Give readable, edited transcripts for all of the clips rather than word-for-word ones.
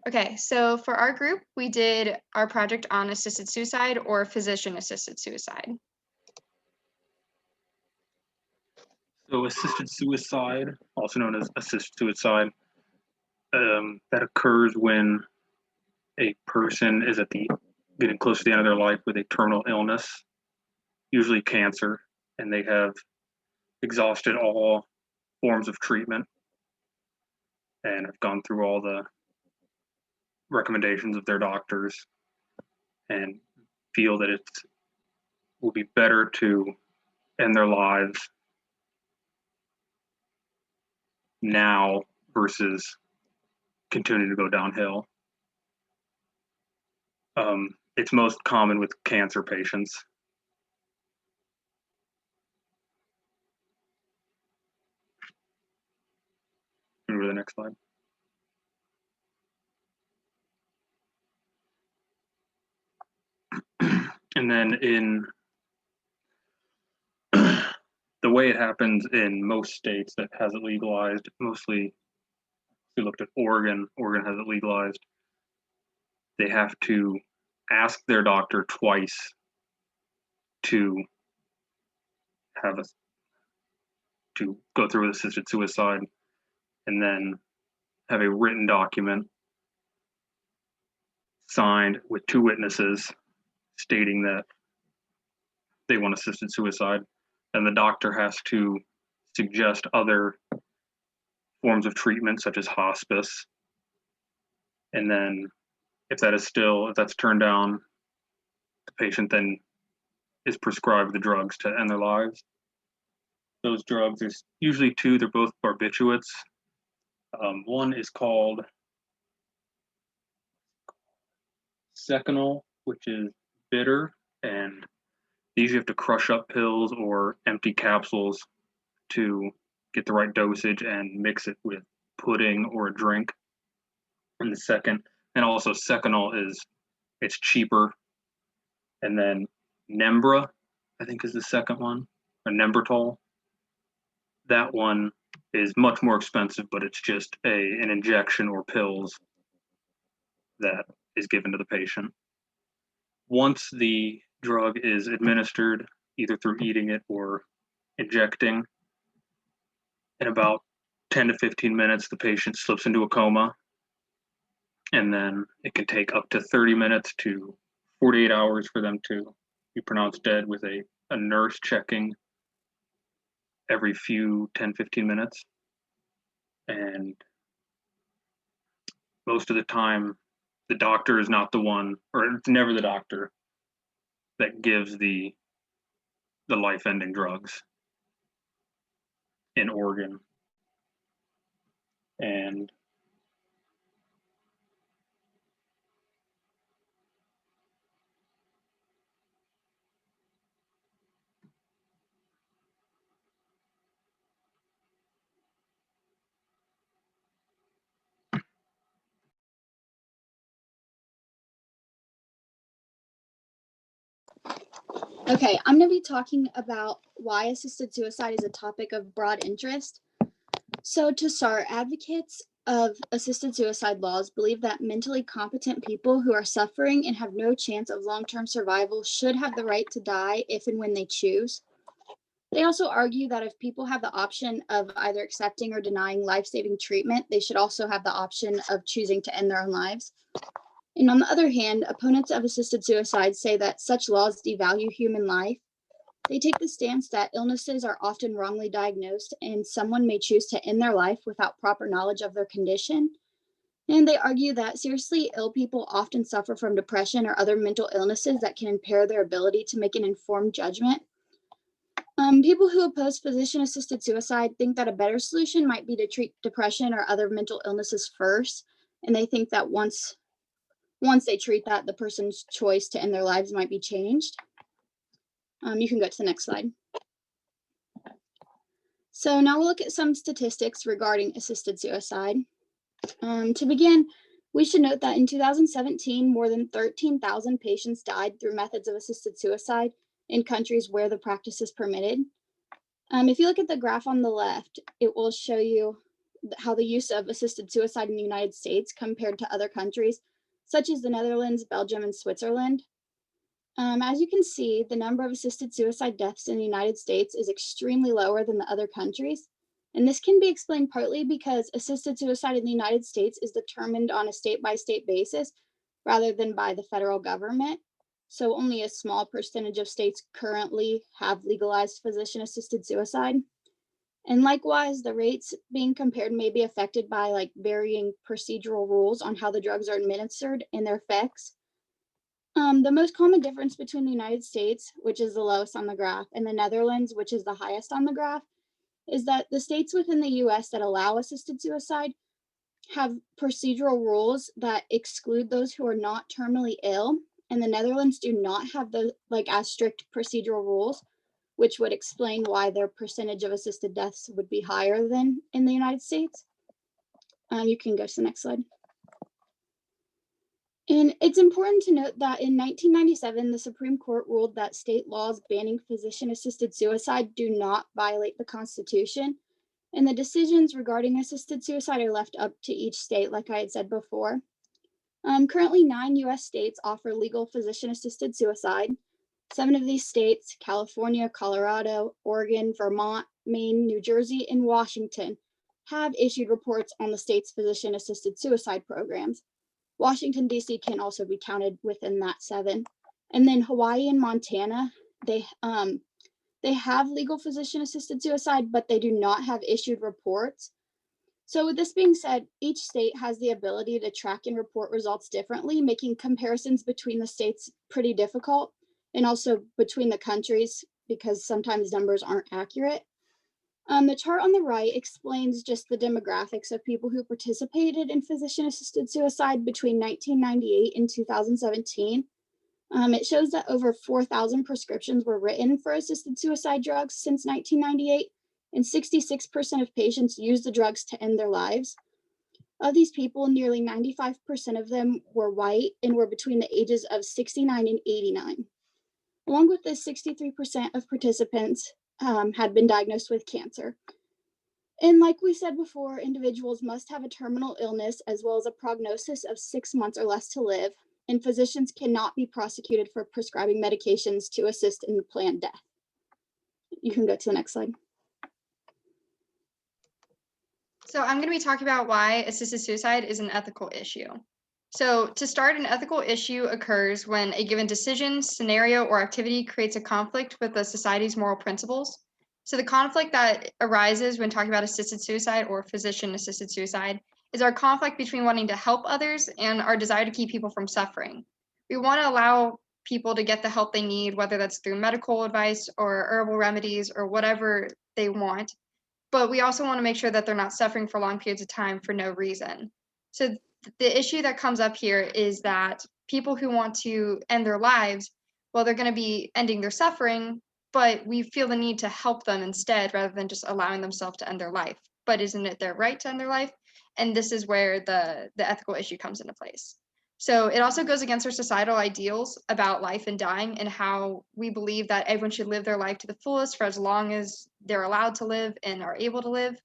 Okay, so for our group, we did our project on assisted suicide or physician-assisted suicide. So assisted suicide, also known as assisted suicide, that occurs when a person is getting close to the end of their life with a terminal illness, usually cancer, and they have exhausted all forms of treatment and have gone through all the recommendations of their doctors and feel that it will be better to end their lives now versus continuing to go downhill. It's most common with cancer patients. Can we go to the next slide? And then in the way it happens in most states that has it legalized, mostly we looked at Oregon has it legalized. They have to ask their doctor twice to go through with assisted suicide, and then have a written document signed with 2 witnesses stating that they want assisted suicide, and the doctor has to suggest other forms of treatment such as hospice. And then if that's turned down, the patient then is prescribed the drugs to end their lives. Those drugs, there's usually 2, they're both barbiturates. One is called Seconal, which is bitter, and these you have to crush up pills or empty capsules to get the right dosage and mix it with pudding or a drink. And the second, and also Seconal it's cheaper. And then Nembra, I think is the second one, or Nembertol. That one is much more expensive, but it's just an injection or pills that is given to the patient. Once the drug is administered, either through eating it or injecting, in about 10 to 15 minutes, the patient slips into a coma. And then it can take up to 30 minutes to 48 hours for them to be pronounced dead, with a nurse checking every 10, 15 minutes. And most of the time, the doctor is not the one, or it's never the doctor that gives the life-ending drugs in Oregon. And Okay, I'm going to be talking about why assisted suicide is a topic of broad interest. So to start, advocates of assisted suicide laws believe that mentally competent people who are suffering and have no chance of long-term survival should have the right to die if and when they choose. They also argue that if people have the option of either accepting or denying life-saving treatment, they should also have the option of choosing to end their own lives. And on the other hand, opponents of assisted suicide say that such laws devalue human life. They take the stance that illnesses are often wrongly diagnosed and someone may choose to end their life without proper knowledge of their condition. And they argue that seriously ill people often suffer from depression or other mental illnesses that can impair their ability to make an informed judgment. People who oppose physician-assisted suicide think that a better solution might be to treat depression or other mental illnesses first, and they think that once they treat that, the person's choice to end their lives might be changed. You can go to the next slide. So now we'll look at some statistics regarding assisted suicide. To begin, we should note that in 2017, more than 13,000 patients died through methods of assisted suicide in countries where the practice is permitted. If you look at the graph on the left, it will show you how the use of assisted suicide in the United States compared to other countries, such as the Netherlands, Belgium, and Switzerland. As you can see, the number of assisted suicide deaths in the United States is extremely lower than the other countries. And this can be explained partly because assisted suicide in the United States is determined on a state-by-state basis rather than by the federal government. So only a small percentage of states currently have legalized physician-assisted suicide. And likewise, the rates being compared may be affected by like varying procedural rules on how the drugs are administered and their effects. The most common difference between the United States, which is the lowest on the graph, and the Netherlands, which is the highest on the graph, is that the states within the US that allow assisted suicide have procedural rules that exclude those who are not terminally ill, and the Netherlands do not have the as strict procedural rules, which would explain why their percentage of assisted deaths would be higher than in the United States. You can go to the next slide. And it's important to note that in 1997, the Supreme Court ruled that state laws banning physician-assisted suicide do not violate the Constitution, and the decisions regarding assisted suicide are left up to each state, like I had said before. Currently, 9 US states offer legal physician-assisted suicide. 7 of these states, California, Colorado, Oregon, Vermont, Maine, New Jersey, and Washington, have issued reports on the state's physician-assisted suicide programs. Washington, D.C. can also be counted within that 7. And then Hawaii and Montana, they have legal physician-assisted suicide, but they do not have issued reports. So with this being said, each state has the ability to track and report results differently, making comparisons between the states pretty difficult, and also between the countries because sometimes numbers aren't accurate. The chart on the right explains just the demographics of people who participated in physician-assisted suicide between 1998 and 2017. It shows that over 4,000 prescriptions were written for assisted suicide drugs since 1998, and 66% of patients used the drugs to end their lives. Of these people, nearly 95% of them were white and were between the ages of 69 and 89. Along with this, 63% of participants had been diagnosed with cancer. And like we said before, individuals must have a terminal illness as well as a prognosis of 6 months or less to live, and physicians cannot be prosecuted for prescribing medications to assist in the planned death. You can go to the next slide. So I'm going to be talking about why assisted suicide is an ethical issue. So to start, an ethical issue occurs when a given decision, scenario, or activity creates a conflict with the society's moral principles. So the conflict that arises when talking about assisted suicide or physician-assisted suicide is our conflict between wanting to help others and our desire to keep people from suffering. We want to allow people to get the help they need, whether that's through medical advice or herbal remedies or whatever they want. But we also want to make sure that they're not suffering for long periods of time for no reason. So the issue that comes up here is that people who want to end their lives, well, they're going to be ending their suffering, but we feel the need to help them instead rather than just allowing themselves to end their life. But isn't it their right to end their life? And this is where the ethical issue comes into place. So it also goes against our societal ideals about life and dying and how we believe that everyone should live their life to the fullest for as long as they're allowed to live and are able to live,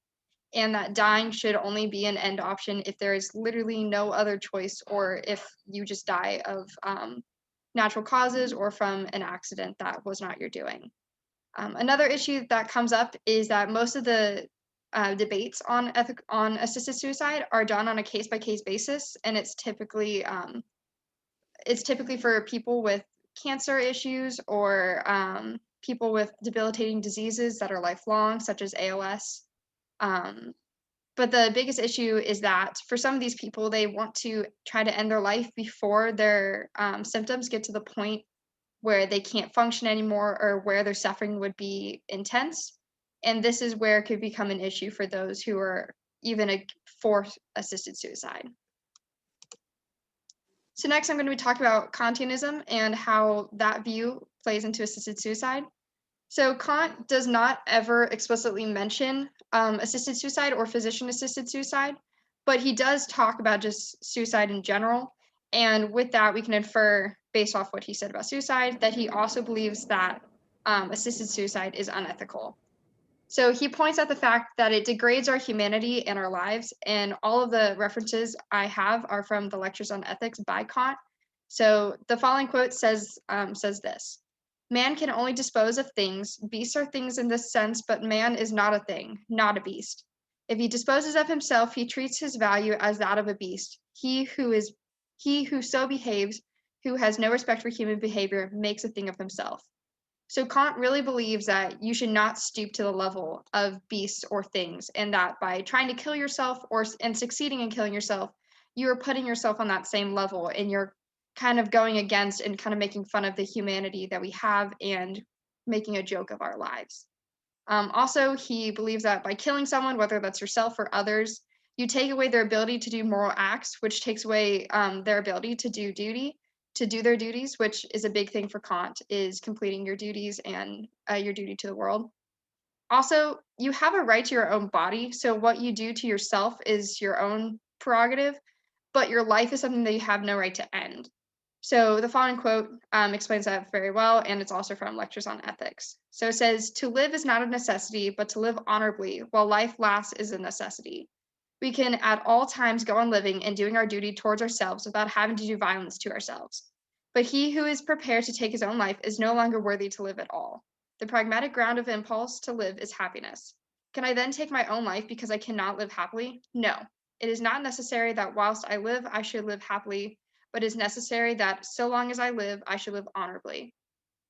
and that dying should only be an end option if there is literally no other choice, or if you just die of natural causes or from an accident that was not your doing. Another issue that comes up is that most of the debates on assisted suicide are done on a case-by-case basis, and it's typically for people with cancer issues or people with debilitating diseases that are lifelong, such as ALS. But the biggest issue is that for some of these people, they want to try to end their life before their symptoms get to the point where they can't function anymore or where their suffering would be intense. And this is where it could become an issue for those who are even for assisted suicide. So next, I'm going to be talking about Kantianism and how that view plays into assisted suicide. So Kant does not ever explicitly mention assisted suicide or physician-assisted suicide, but he does talk about just suicide in general. And with that, we can infer, based off what he said about suicide, that he also believes that assisted suicide is unethical. So he points out the fact that it degrades our humanity and our lives, and all of the references I have are from the Lectures on Ethics by Kant. So the following quote says this: "Man can only dispose of things. Beasts are things in this sense, but man is not a thing, not a beast. If he disposes of himself, he treats his value as that of a beast. He who so behaves, who has no respect for human behavior, makes a thing of himself." So Kant really believes that you should not stoop to the level of beasts or things, and that by trying to kill yourself and succeeding in killing yourself, you are putting yourself on that same level, and you're kind of going against and kind of making fun of the humanity that we have and making a joke of our lives. Also, he believes that by killing someone, whether that's yourself or others, you take away their ability to do moral acts, which takes away their ability to do their duties, which is a big thing for Kant, is completing your duties and your duty to the world. Also, you have a right to your own body, so what you do to yourself is your own prerogative, but your life is something that you have no right to end. So the following quote explains that very well, and it's also from Lectures on Ethics. So it says, "To live is not a necessity, but to live honorably while life lasts is a necessity. We can at all times go on living and doing our duty towards ourselves without having to do violence to ourselves. But he who is prepared to take his own life is no longer worthy to live at all. The pragmatic ground of impulse to live is happiness. Can I then take my own life because I cannot live happily? No. It is not necessary that whilst I live, I should live happily, but it is necessary that so long as I live, I should live honorably."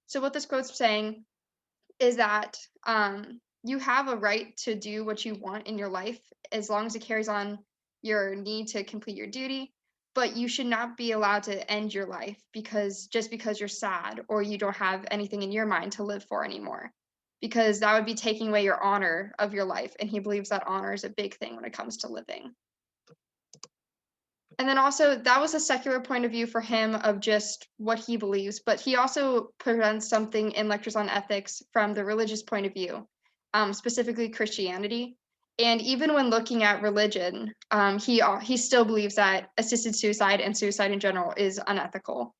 So what this quote's saying is that you have a right to do what you want in your life as long as it carries on your need to complete your duty, but you should not be allowed to end your life because you're sad or you don't have anything in your mind to live for anymore, because that would be taking away your honor of your life, and he believes that honor is a big thing when it comes to living. And then also, that was a secular point of view for him of just what he believes, but he also presents something in Lectures on Ethics from the religious point of view, specifically Christianity. And even when looking at religion, he still believes that assisted suicide and suicide in general is unethical.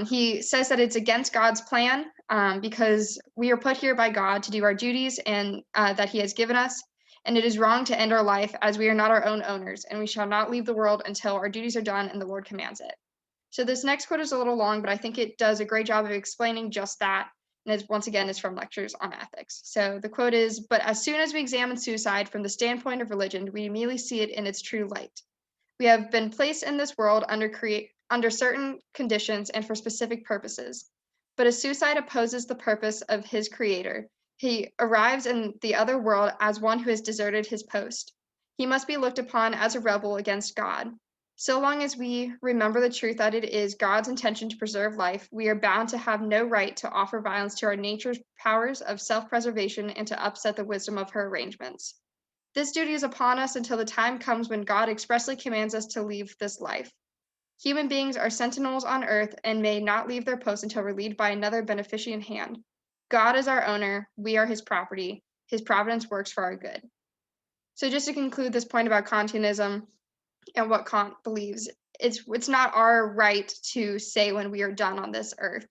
He says that it's against God's plan because we are put here by God to do our duties and that he has given us. And it is wrong to end our life as we are not our own owners, and we shall not leave the world until our duties are done and the Lord commands it. So this next quote is a little long, but I think it does a great job of explaining just that. And once again, it's from Lectures on Ethics. So the quote is, "But as soon as we examine suicide from the standpoint of religion, we immediately see it in its true light. We have been placed in this world under certain conditions and for specific purposes. But as suicide opposes the purpose of his creator, he arrives in the other world as one who has deserted his post. He must be looked upon as a rebel against God. So long as we remember the truth that it is God's intention to preserve life, we are bound to have no right to offer violence to our nature's powers of self-preservation and to upset the wisdom of her arrangements. This duty is upon us until the time comes when God expressly commands us to leave this life. Human beings are sentinels on earth and may not leave their post until relieved by another beneficent hand. God is our owner, we are his property. His providence works for our good." So just to conclude this point about Kantianism and what Kant believes, it's not our right to say when we are done on this earth.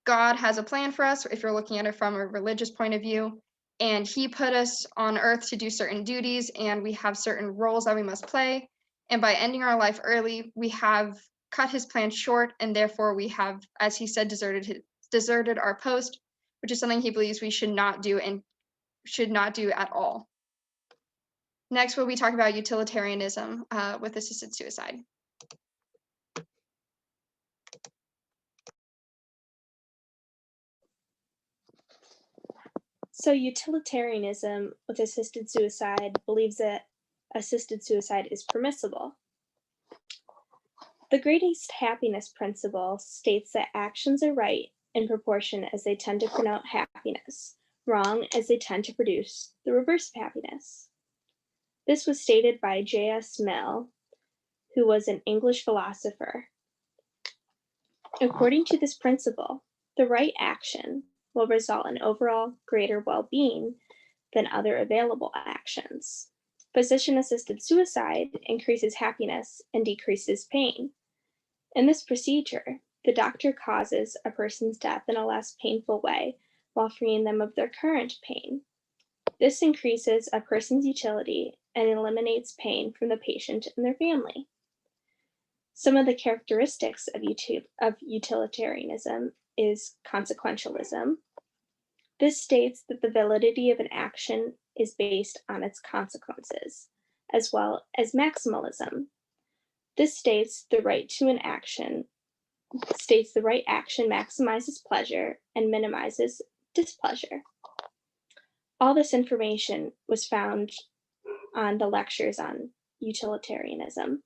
God has a plan for us if you're looking at it from a religious point of view, and he put us on earth to do certain duties, and we have certain roles that we must play. And by ending our life early, we have cut his plan short, and therefore we have, as he said, deserted our post, which is something he believes we should not do and should not do at all. Next, we'll be talking about utilitarianism with assisted suicide. So utilitarianism with assisted suicide believes that assisted suicide is permissible. The greatest happiness principle states that actions are right in proportion as they tend to promote happiness, wrong as they tend to produce the reverse of happiness. This was stated by J.S. Mill, who was an English philosopher. According to this principle, the right action will result in overall greater well-being than other available actions. Physician-assisted suicide increases happiness and decreases pain. In this procedure, the doctor causes a person's death in a less painful way while freeing them of their current pain. This increases a person's utility and eliminates pain from the patient and their family. Some of the characteristics of utilitarianism is consequentialism. This states that the validity of an action is based on its consequences, as well as maximalism. This states the right action maximizes pleasure and minimizes displeasure. All this information was found on the lectures on utilitarianism.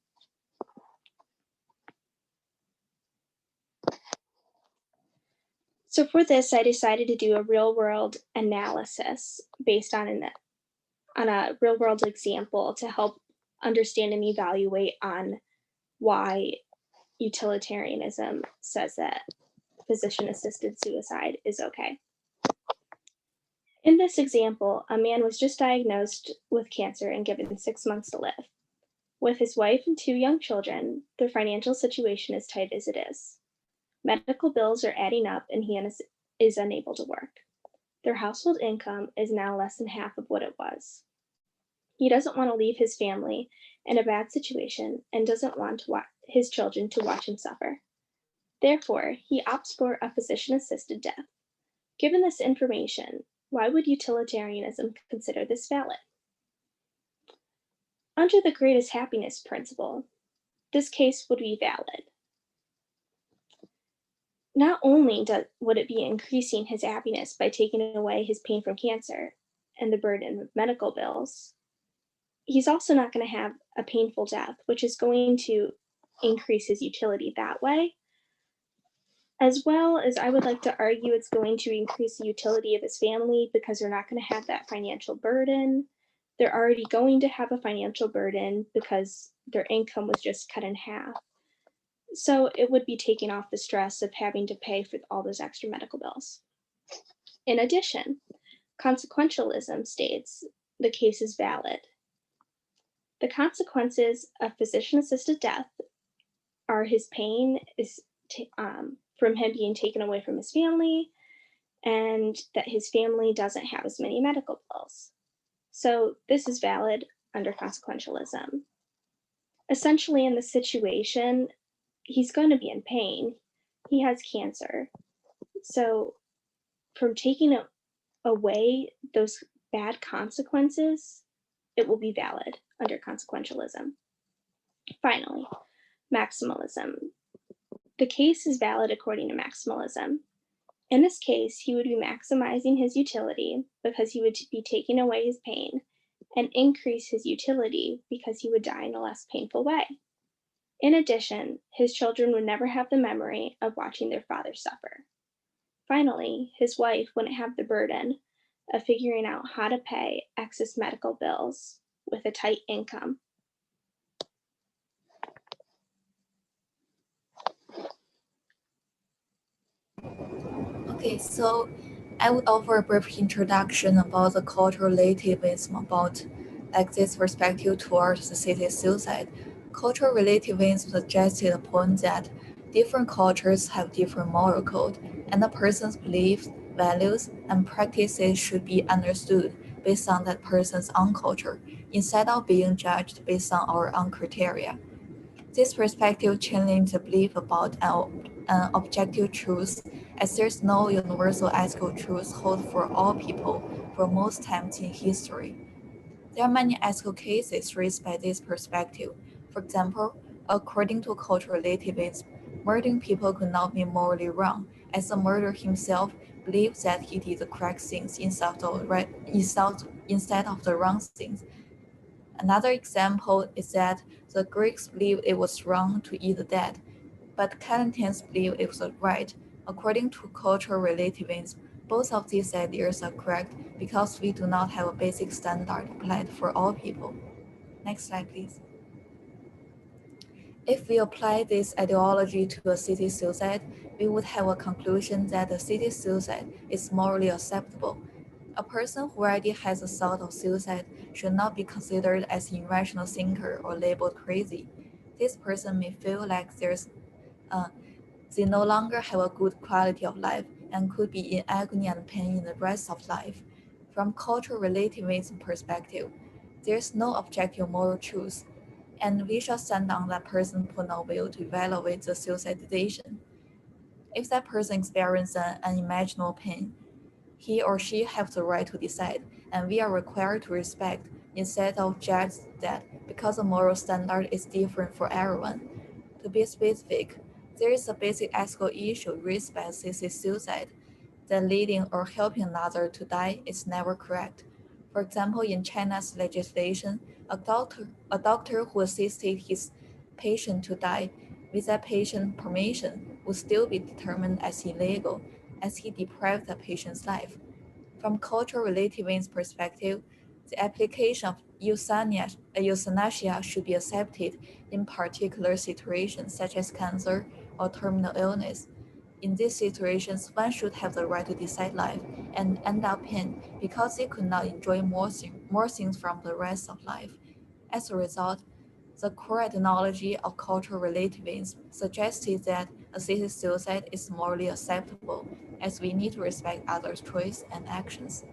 So for this, I decided to do a real-world analysis based on a real-world example to help understand and evaluate on why utilitarianism says that physician-assisted suicide is okay. In this example, a man was just diagnosed with cancer and given 6 months to live. With his wife and 2 young children, their financial situation is tight as it is. Medical bills are adding up and he is unable to work. Their household income is now less than half of what it was. He doesn't want to leave his family in a bad situation and doesn't want his children to watch him suffer. Therefore, he opts for a physician-assisted death. Given this information, why would utilitarianism consider this valid? Under the greatest happiness principle, this case would be valid. Not only would it be increasing his happiness by taking away his pain from cancer and the burden of medical bills, he's also not going to have a painful death, which is going to increase his utility that way. As well as I would like to argue it's going to increase the utility of his family because they're not going to have that financial burden. They're already going to have a financial burden because their income was just cut in half. So it would be taking off the stress of having to pay for all those extra medical bills. In addition, consequentialism states the case is valid. The consequences of physician-assisted death are his pain from him being taken away from his family, and that his family doesn't have as many medical bills. So this is valid under consequentialism. Essentially, in the situation, he's going to be in pain. He has cancer. So from taking away those bad consequences, it will be valid under consequentialism. Finally, maximalism. The case is valid according to maximalism. In this case, he would be maximizing his utility because he would be taking away his pain and increase his utility because he would die in a less painful way. In addition, his children would never have the memory of watching their father suffer. Finally, his wife wouldn't have the burden of figuring out how to pay excess medical bills with a tight income. Okay, so I would offer a brief introduction about the cultural relativism about like this perspective towards the city suicide. Cultural relativism suggested the point that different cultures have different moral code, and a person's beliefs, values, and practices should be understood based on that person's own culture, instead of being judged based on our own criteria. This perspective challenges the belief about an objective truth, as there's no universal ethical truth held for all people for most times in history. There are many ethical cases raised by this perspective. For example, according to cultural relativism, murdering people could not be morally wrong, as the murderer himself believes that he did the correct things instead of the wrong things. Another example is that the Greeks believed it was wrong to eat the dead, but Calvinists believed it was right. According to cultural relativism, both of these ideas are correct because we do not have a basic standard applied for all people. Next slide, please. If we apply this ideology to a city suicide, we would have a conclusion that a city suicide is morally acceptable. A person who already has a thought of suicide should not be considered as an irrational thinker or labeled crazy. This person may feel like they no longer have a good quality of life and could be in agony and pain in the rest of life. From cultural relativism perspective, there is no objective moral truth, and we shall stand on that person's point of view to evaluate the suicidation. If that person experiences an unimaginable pain, he or she has the right to decide, and we are required to respect instead of judge that because the moral standard is different for everyone. To be specific, there is a basic ethical issue raised by assisted suicide that leading or helping another to die is never correct. For example, in China's legislation, a doctor who assisted his patient to die with that patient's permission would still be determined as illegal, as he deprived the patient's life. From cultural relativism perspective, the application of euthanasia should be accepted in particular situations such as cancer or terminal illness. In these situations, one should have the right to decide life and end up pain because they could not enjoy more things from the rest of life. As a result, the core ideology of cultural relativism suggested that assisted suicide is morally acceptable, as we need to respect others' choice and actions.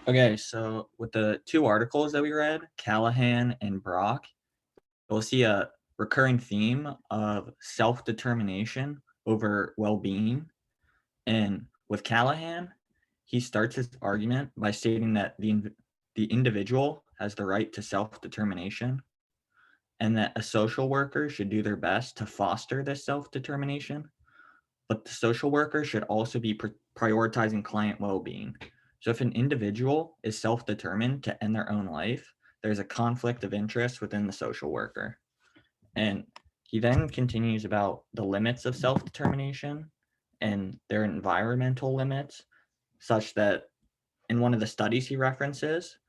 Okay, so with the two articles that we read, Callahan and Brock, we'll see a recurring theme of self-determination over well-being. And with Callahan, he starts his argument by stating that the individual has the right to self-determination and that a social worker should do their best to foster this self-determination. But the social worker should also be prioritizing client well-being. So if an individual is self-determined to end their own life, there's a conflict of interest within the social worker. And he then continues about the limits of self-determination and their environmental limits, such that in one of the studies he references,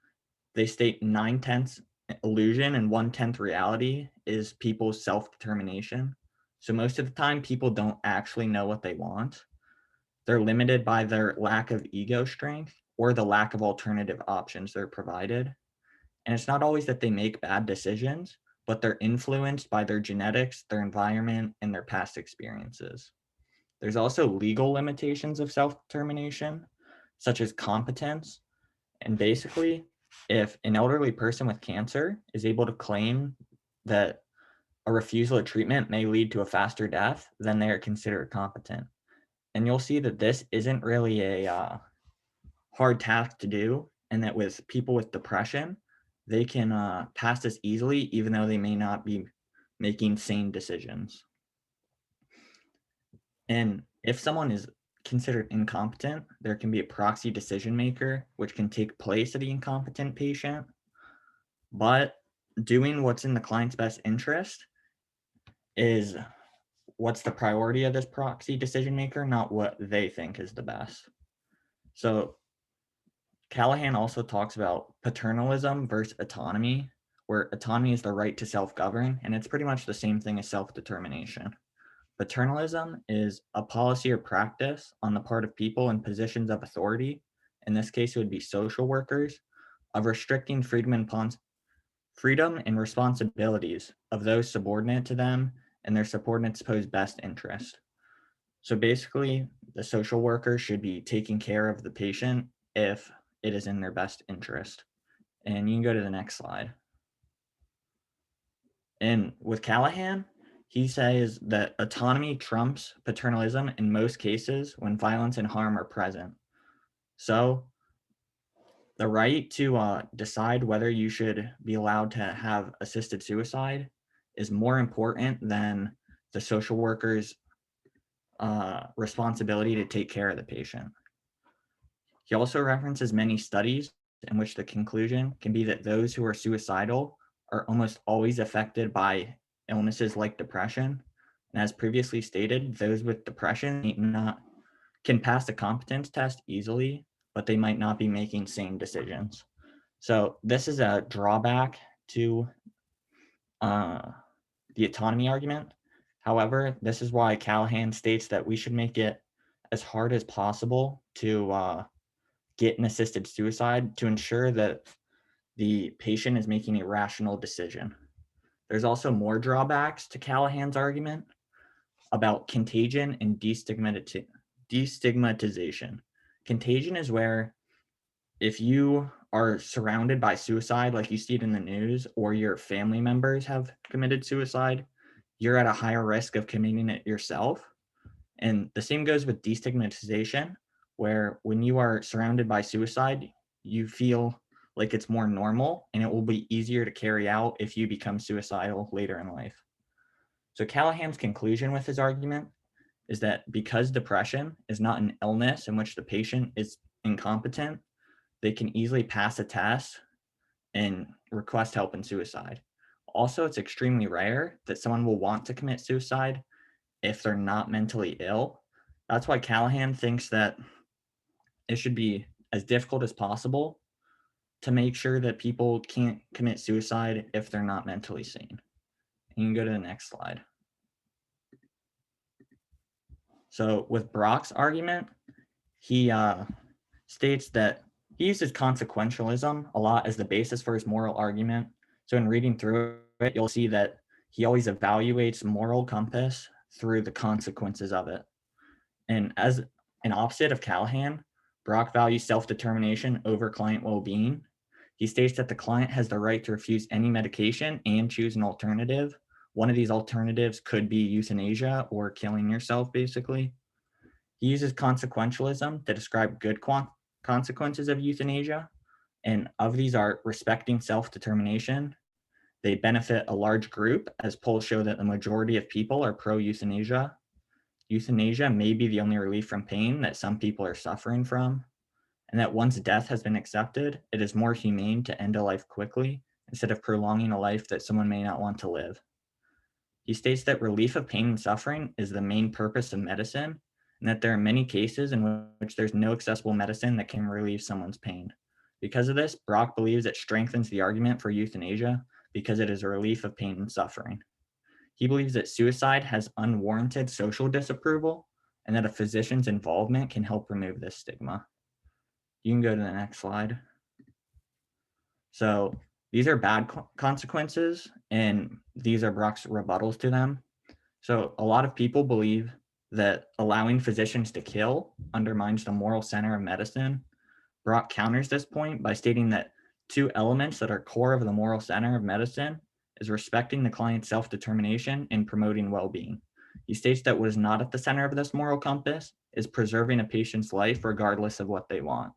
they state 9/10 illusion and 1/10 reality is people's self-determination. So most of the time, people don't actually know what they want. They're limited by their lack of ego strength or the lack of alternative options they're provided. And it's not always that they make bad decisions, but they're influenced by their genetics, their environment, and their past experiences. There's also legal limitations of self-determination, such as competence. And basically, if an elderly person with cancer is able to claim that a refusal of treatment may lead to a faster death, then they are considered competent. And you'll see that this isn't really a hard task to do, and that with people with depression, they can pass this easily, even though they may not be making sane decisions. And if someone is considered incompetent, there can be a proxy decision maker, which can take place of the incompetent patient. But doing what's in the client's best interest is what's the priority of this proxy decision maker, not what they think is the best. So Callahan also talks about paternalism versus autonomy, where autonomy is the right to self-govern, and it's pretty much the same thing as self-determination. Paternalism is a policy or practice on the part of people in positions of authority, in this case it would be social workers, of restricting freedom and responsibilities of those subordinate to them and their subordinates' supposed best interest. So basically, the social worker should be taking care of the patient if it is in their best interest. And you can go to the next slide. And with Callahan, he says that autonomy trumps paternalism in most cases when violence and harm are present. So the right to decide whether you should be allowed to have assisted suicide is more important than the social worker's responsibility to take care of the patient. He also references many studies in which the conclusion can be that those who are suicidal are almost always affected by illnesses like depression. And as previously stated, those with depression can pass the competence test easily, but they might not be making sane decisions. So this is a drawback to the autonomy argument. However, this is why Callahan states that we should make it as hard as possible to get an assisted suicide to ensure that the patient is making a rational decision. There's also more drawbacks to Callahan's argument about contagion and destigmatization. Contagion is where if you are surrounded by suicide, like you see it in the news, or your family members have committed suicide, you're at a higher risk of committing it yourself. And the same goes with destigmatization, where when you are surrounded by suicide, you feel like it's more normal and it will be easier to carry out if you become suicidal later in life. So Callahan's conclusion with his argument is that because depression is not an illness in which the patient is incompetent, they can easily pass a test and request help in suicide. Also, it's extremely rare that someone will want to commit suicide if they're not mentally ill. That's why Callahan thinks that it should be as difficult as possible to make sure that people can't commit suicide if they're not mentally sane. You can go to the next slide. So with Brock's argument, he states that he uses consequentialism a lot as the basis for his moral argument. So in reading through it, you'll see that he always evaluates moral compass through the consequences of it. And as an opposite of Callahan, Brock values self-determination over client well-being. He states that the client has the right to refuse any medication and choose an alternative. One of these alternatives could be euthanasia or killing yourself, basically. He uses consequentialism to describe good consequences of euthanasia, and of these are respecting self-determination. They benefit a large group, as polls show that the majority of people are pro-euthanasia. Euthanasia may be the only relief from pain that some people are suffering from, and that once death has been accepted, it is more humane to end a life quickly instead of prolonging a life that someone may not want to live. He states that relief of pain and suffering is the main purpose of medicine, and that there are many cases in which there's no accessible medicine that can relieve someone's pain. Because of this, Brock believes it strengthens the argument for euthanasia because it is a relief of pain and suffering. He believes that suicide has unwarranted social disapproval and that a physician's involvement can help remove this stigma. You can go to the next slide. So these are bad consequences, and these are Brock's rebuttals to them. So a lot of people believe that allowing physicians to kill undermines the moral center of medicine. Brock counters this point by stating that two elements that are core of the moral center of medicine is respecting the client's self-determination and promoting well-being. He states that what is not at the center of this moral compass is preserving a patient's life regardless of what they want.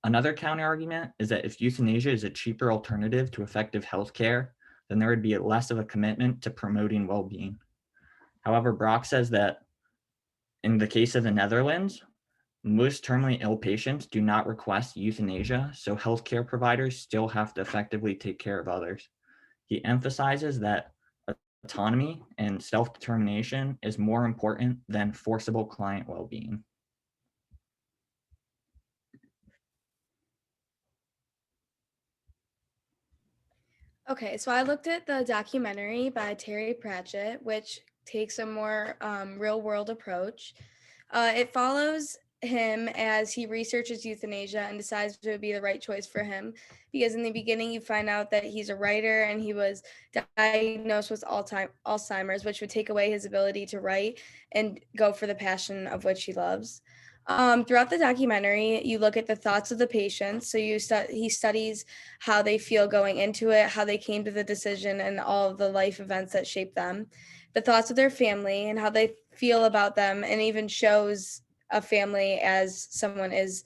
Another counter-argument is that if euthanasia is a cheaper alternative to effective healthcare, then there would be less of a commitment to promoting well-being. However, Brock says that in the case of the Netherlands, most terminally ill patients do not request euthanasia, so healthcare providers still have to effectively take care of others. He emphasizes that autonomy and self-determination is more important than forcible client well-being. Okay, so I looked at the documentary by Terry Pratchett, which takes a more real-world approach. It follows him as he researches euthanasia and decides it would be the right choice for him, because in the beginning you find out that he's a writer and he was diagnosed with Alzheimer's, which would take away his ability to write and go for the passion of which he loves. Throughout the documentary, you look at the thoughts of the patients. So he studies how they feel going into it, how they came to the decision, and all of the life events that shape them, the thoughts of their family and how they feel about them, and even shows a family as someone is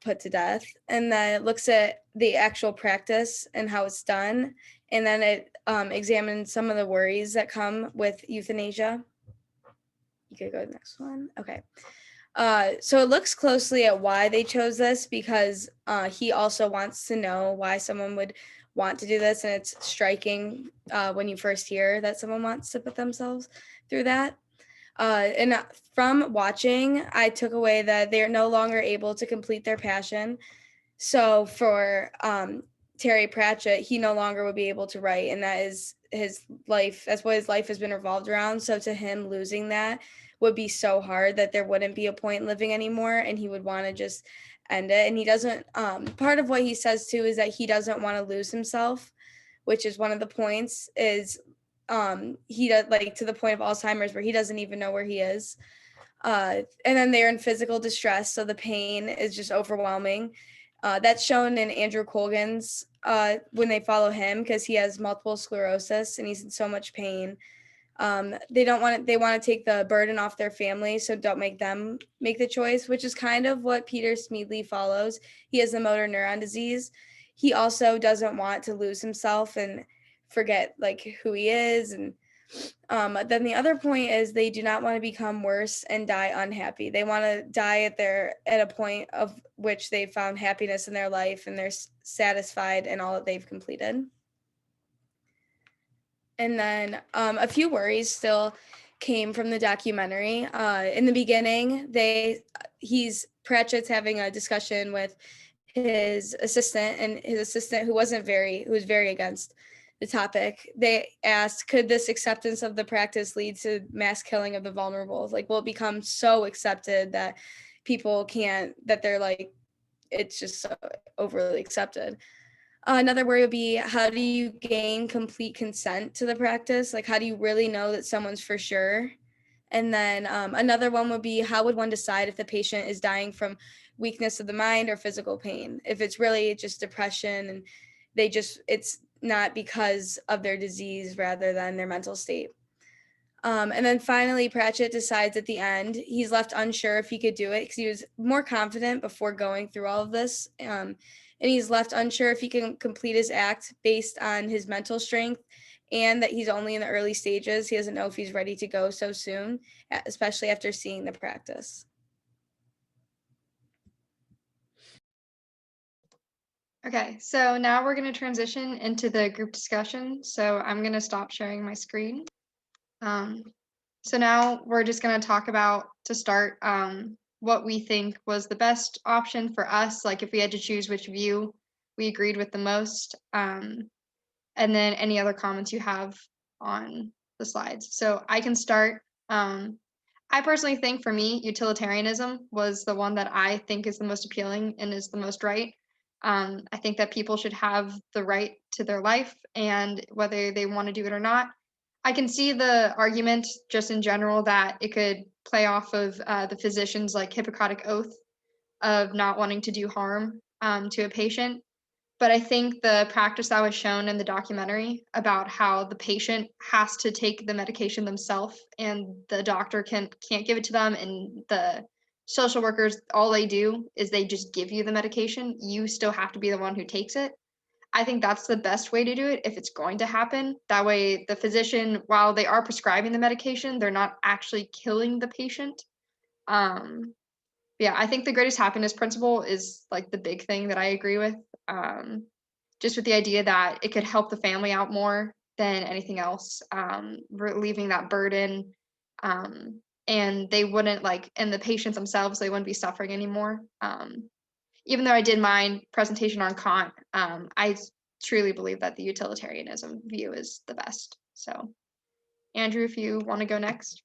put to death. And then it looks at the actual practice and how it's done. And then it examines some of the worries that come with euthanasia. You could go to the next one. Okay. So it looks closely at why they chose this, because he also wants to know why someone would want to do this. And it's striking when you first hear that someone wants to put themselves through that. And from watching, I took away that they're no longer able to complete their passion. So for Terry Pratchett, he no longer would be able to write, and that is his life. That's what his life has been revolved around. So to him, losing that would be so hard that there wouldn't be a point in living anymore, and he would want to just end it. And he doesn't, part of what he says too is that he doesn't want to lose himself, which is one of the points, is he does, like, to the point of Alzheimer's where he doesn't even know where he is. And then they're in physical distress, so the pain is just overwhelming. That's shown in Andrew Colgan's when they follow him, because he has multiple sclerosis and he's in so much pain. They want to take the burden off their family, so don't make them make the choice, which is kind of what Peter Smedley follows. He has the motor neuron disease. He also doesn't want to lose himself and forget like who he is. And then the other point is they do not want to become worse and die unhappy. They want to die at a point of which they've found happiness in their life and they're satisfied in all that they've completed. And then a few worries still came from the documentary. In the beginning, Pratchett's having a discussion with his assistant, and his assistant, who was very against the topic. They asked, could this acceptance of the practice lead to mass killing of the vulnerable? Like, will it become so accepted that people can't, that they're like, it's just so overly accepted? Another worry would be, how do you gain complete consent to the practice? Like, how do you really know that someone's for sure? And then another one would be, how would one decide if the patient is dying from weakness of the mind or physical pain? If it's really just depression and it's not because of their disease rather than their mental state. And then finally, Pratchett decides at the end, he's left unsure if he could do it because he was more confident before going through all of this. And he's left unsure if he can complete his act based on his mental strength and that he's only in the early stages. He doesn't know if he's ready to go so soon, especially after seeing the practice. Okay, so now we're going to transition into the group discussion. So I'm going to stop sharing my screen. So now we're just going to talk about, to start, what we think was the best option for us, like if we had to choose which view we agreed with the most, and then any other comments you have on the slides. So I can start. I personally think, for me, utilitarianism was the one that I think is the most appealing and is the most right. I think that people should have the right to their life, and whether they want to do it or not. I can see the argument just in general that it could play off of the physician's like Hippocratic oath of not wanting to do harm to a patient. But I think the practice that was shown in the documentary about how the patient has to take the medication themselves and the doctor can't give it to them, and the social workers, all they do is they just give you the medication. You still have to be the one who takes it. I think that's the best way to do it if it's going to happen. That way the physician, while they are prescribing the medication, they're not actually killing the patient. Yeah, I think the greatest happiness principle is like the big thing that I agree with. Just with the idea that it could help the family out more than anything else, relieving that burden. And they wouldn't and the patients themselves, they wouldn't be suffering anymore. Even though I did my presentation on Kant, I truly believe that the utilitarianism view is the best. So, Andrew, if you want to go next.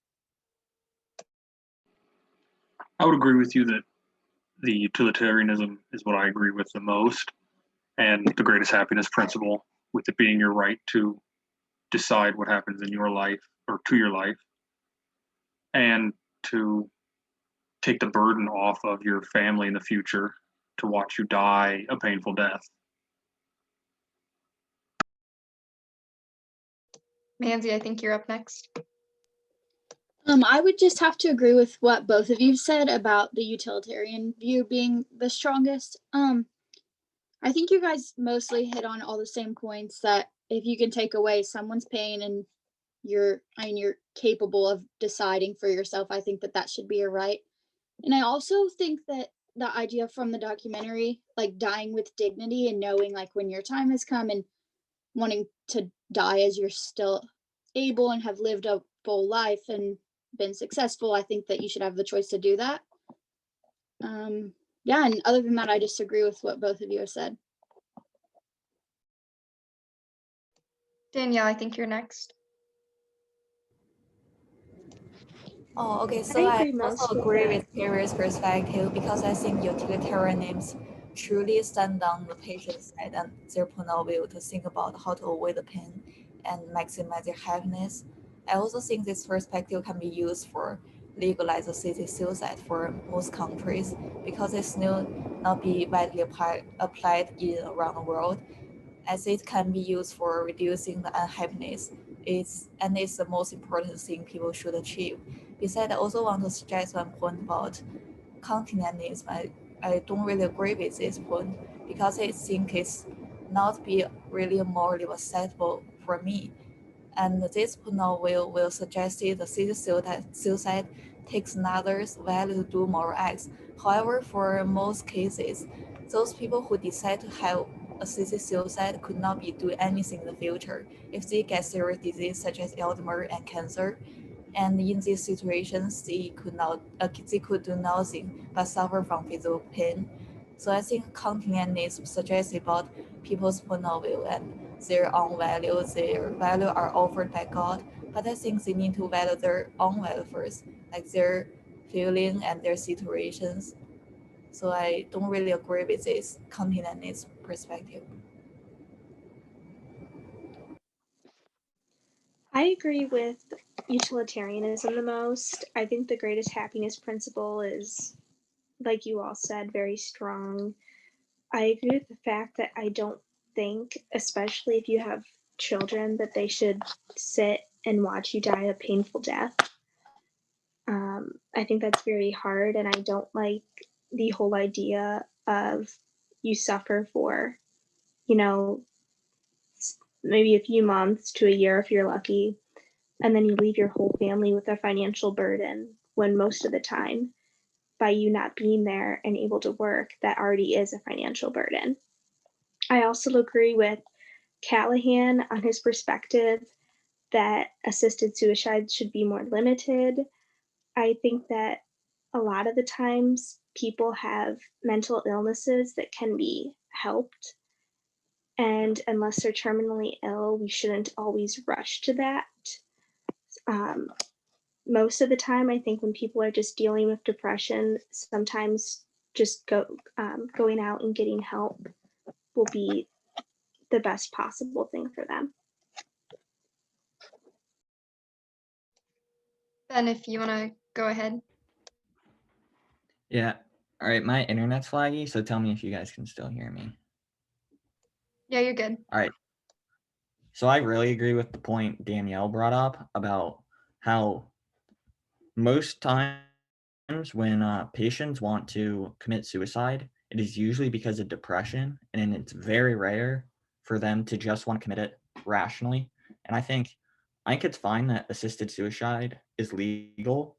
I would agree with you that the utilitarianism is what I agree with the most, and the greatest happiness principle, with it being your right to decide what happens in your life or to your life, and to take the burden off of your family in the future to watch you die a painful death. Manzi, I think you're up next. I would just have to agree with what both of you said about the utilitarian view being the strongest. I think you guys mostly hit on all the same points, that if you can take away someone's pain and you're capable of deciding for yourself, I think that should be a right. And I also think that the idea from the documentary, like dying with dignity and knowing like when your time has come and wanting to die as you're still able and have lived a full life and been successful, I think that you should have the choice to do that. Yeah, and other than that, I disagree with what both of you have said. Danielle, I think you're next. Oh, okay. So I agree most also with agree that. with Perry's perspective, because I think utilitarianism truly stand on the patient's side and their point of view to think about how to avoid the pain and maximize their happiness. I also think this perspective can be used for legalize assisted suicide for most countries because it's still not be widely applied around the world, as it can be used for reducing the unhappiness. It's the most important thing people should achieve. Besides, I also want to stress one point about continentalism. I don't really agree with this point because I think it's not be really morally acceptable for me. And this point will suggest the suicide takes another's value to do moral acts. However, for most cases, those people who decide to have assisted suicide could not be doing anything in the future if they get serious disease such as Alzheimer's and cancer. And in these situations, they could do nothing but suffer from physical pain. So I think continentalism suggests about people's point of view and their own values. Their values are offered by God, but I think they need to value their own value first, like their feeling and their situations. So I don't really agree with this continentalist perspective. I agree with utilitarianism the most. I think the greatest happiness principle is, like you all said, very strong. I agree with the fact that I don't think, especially if you have children, that they should sit and watch you die a painful death. I think that's very hard, and I don't like the whole idea of you suffer for, you know, maybe a few months to a year if you're lucky, and then you leave your whole family with a financial burden when most of the time, by you not being there and able to work, that already is a financial burden. I also agree with Callahan on his perspective that assisted suicide should be more limited. I think that a lot of the times people have mental illnesses that can be helped. And unless they're terminally ill, we shouldn't always rush to that. Most of the time, I think when people are just dealing with depression, sometimes just going out and getting help will be the best possible thing for them. Ben, if you want to go ahead. Yeah. All right. My internet's laggy, so tell me if you guys can still hear me. Yeah, you're good. All right. So I really agree with the point Danielle brought up about how most times when patients want to commit suicide, it is usually because of depression, and it's very rare for them to just want to commit it rationally. And I think it's fine that assisted suicide is legal,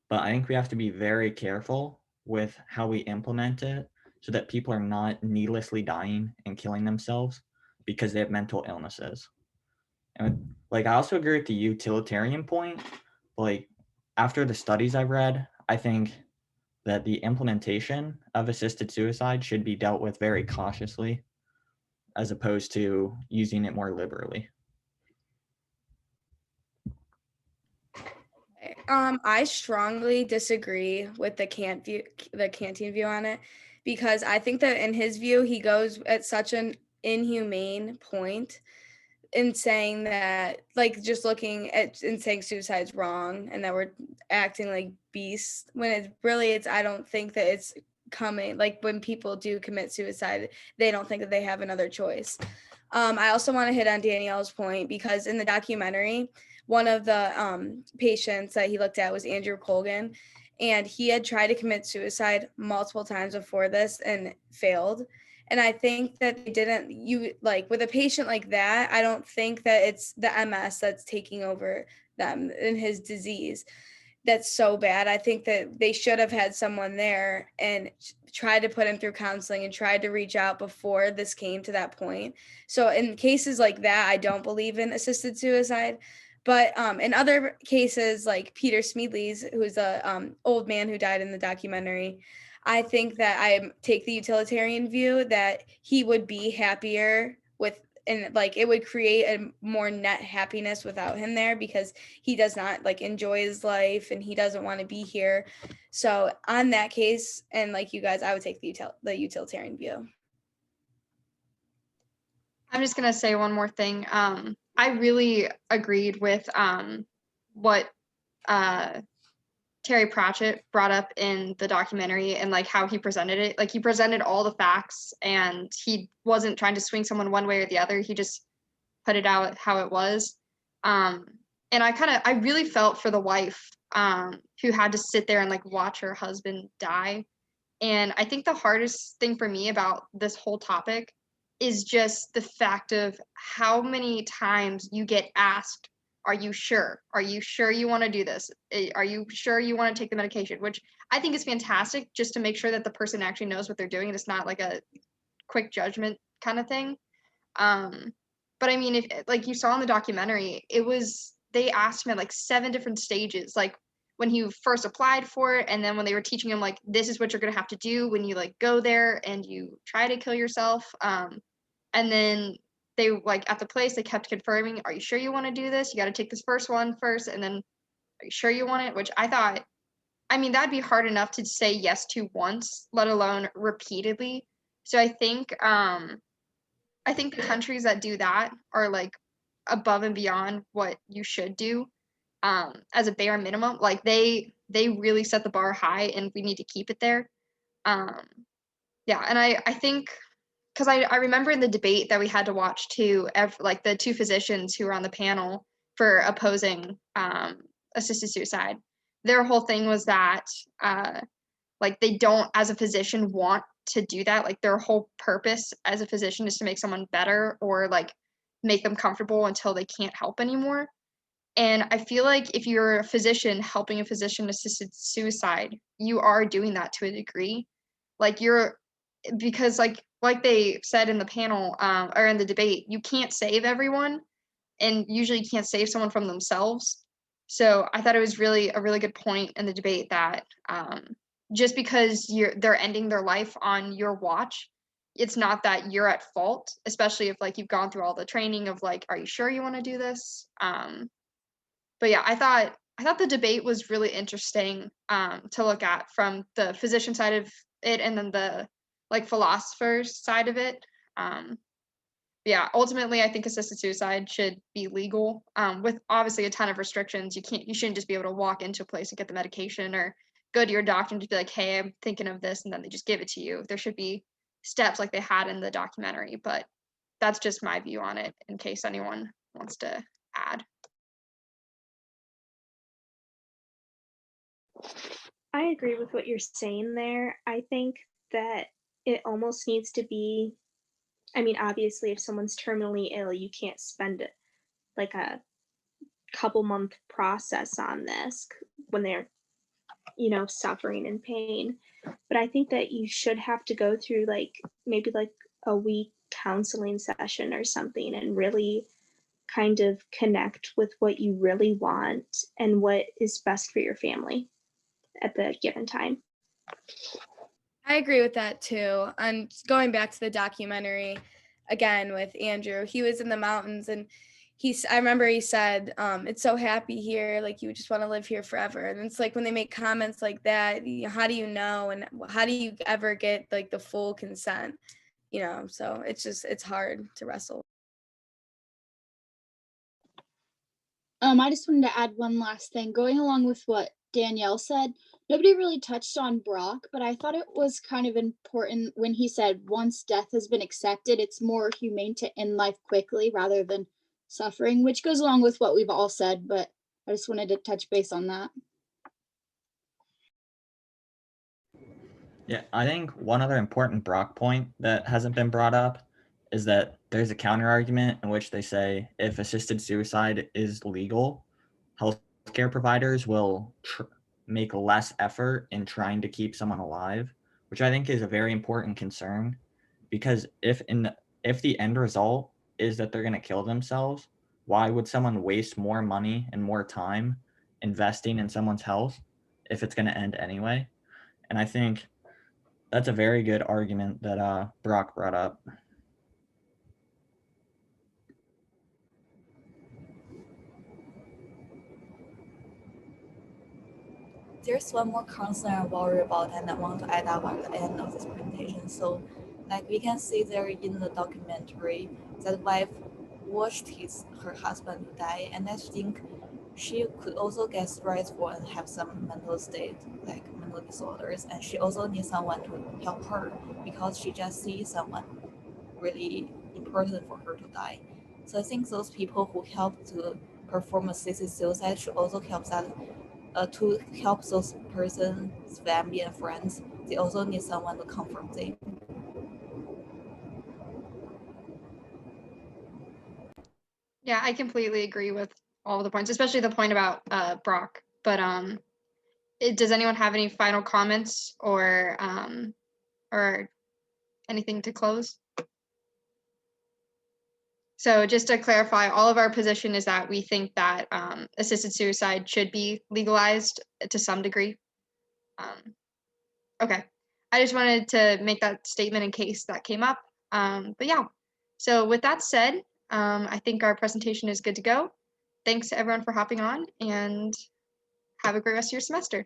but I think we have to be very careful with how we implement it so that people are not needlessly dying and killing themselves because they have mental illnesses. And like, I also agree with the utilitarian point. Like, after the studies I've read, I think that the implementation of assisted suicide should be dealt with very cautiously as opposed to using it more liberally. I strongly disagree with the Kantian view on it, because I think that in his view, he goes at such an inhumane point in saying that, like, just looking at and saying suicide's wrong and that we're acting like beasts, when I don't think that it's coming, like, when people do commit suicide, they don't think that they have another choice. I also want to hit on Danielle's point, because in the documentary, one of the patients that he looked at was Andrew Colgan, and he had tried to commit suicide multiple times before this and failed. And I think that with a patient like that, I don't think that it's the MS that's taking over them in his disease. That's so bad. I think that they should have had someone there and tried to put him through counseling and tried to reach out before this came to that point. So in cases like that, I don't believe in assisted suicide. But in other cases, like Peter Smedley's, who's a old man who died in the documentary, I think that I take the utilitarian view that he would be happier with, and like it would create a more net happiness without him there, because he does not like enjoy his life and he doesn't want to be here. So on that case, and like you guys, I would take the utilitarian view. I'm just going to say one more thing. I really agreed with what Terry Pratchett brought up in the documentary and like how he presented it. Like he presented all the facts and he wasn't trying to swing someone one way or the other. He just put it out how it was. And I really felt for the wife who had to sit there and like watch her husband die. And I think the hardest thing for me about this whole topic is just the fact of how many times you get asked, are you sure? Are you sure you want to do this? Are you sure you want to take the medication? Which I think is fantastic, just to make sure that the person actually knows what they're doing and it's not like a quick judgment kind of thing. But I mean, if like you saw in the documentary, they asked him at like 7 different stages, like when he first applied for it, and then when they were teaching him like this is what you're gonna have to do when you like go there and you try to kill yourself. And then they like at the place they kept confirming, are you sure you want to do this? You got to take this first one first, and then are you sure you want it? Which I thought, I mean, that'd be hard enough to say yes to once, let alone repeatedly. So I think the countries that do that are like above and beyond what you should do as a bare minimum. Like they really set the bar high and we need to keep it there. Yeah, and I think because I remember in the debate that we had to watch too, like the 2 physicians who were on the panel for opposing assisted suicide, their whole thing was that like they don't as a physician want to do that. Like their whole purpose as a physician is to make someone better or like make them comfortable until they can't help anymore. And I feel like if you're a physician helping a physician assisted suicide, you are doing that to a degree. Like because like they said in the panel or in the debate, you can't save everyone, and usually you can't save someone from themselves. So I thought it was really a really good point in the debate that just because they're ending their life on your watch, it's not that you're at fault, especially if like you've gone through all the training of like, are you sure you want to do this? But yeah, I thought the debate was really interesting to look at from the physician side of it and then the like philosopher's side of it. Yeah, ultimately, I think assisted suicide should be legal with obviously a ton of restrictions. You shouldn't just be able to walk into a place and get the medication or go to your doctor and just be like, hey, I'm thinking of this, and then they just give it to you. There should be steps like they had in the documentary, but that's just my view on it in case anyone wants to add. I agree with what you're saying there. I think that it almost needs to be, I mean, obviously, if someone's terminally ill, you can't spend it like a couple month process on this when they're, suffering in pain. But I think that you should have to go through like maybe like a week counseling session or something and really kind of connect with what you really want and what is best for your family at the given time. I agree with that too. And going back to the documentary again with Andrew, he was in the mountains and I remember he said, it's so happy here, like you just want to live here forever. And it's like when they make comments like that, how do you know and how do you ever get like the full consent? So it's hard to wrestle. I just wanted to add one last thing. Going along with what Danielle said, nobody really touched on Brock, but I thought it was kind of important when he said once death has been accepted, it's more humane to end life quickly rather than suffering, which goes along with what we've all said, but I just wanted to touch base on that. Yeah, I think one other important Brock point that hasn't been brought up is that there's a counter argument in which they say if assisted suicide is legal, healthcare providers will make less effort in trying to keep someone alive, which I think is a very important concern, because if the end result is that they're going to kill themselves, why would someone waste more money and more time investing in someone's health if it's going to end anyway? And I think that's a very good argument that Brock brought up. There's one more concern I worry about and I want to add up at the end of this presentation. So like we can see there in the documentary that wife watched her husband die, and I think she could also get stressful and have some mental state, like mental disorders, and she also needs someone to help her because she just sees someone really important for her to die. So I think those people who help to perform assisted suicide should also help that to help those persons, family and friends. They also need someone to comfort them. Yeah, I completely agree with all of the points, especially the point about Brock. But does anyone have any final comments or anything to close? So just to clarify, all of our position is that we think that assisted suicide should be legalized to some degree. Okay, I just wanted to make that statement in case that came up. But yeah, so with that said, I think our presentation is good to go. Thanks to everyone for hopping on, and have a great rest of your semester.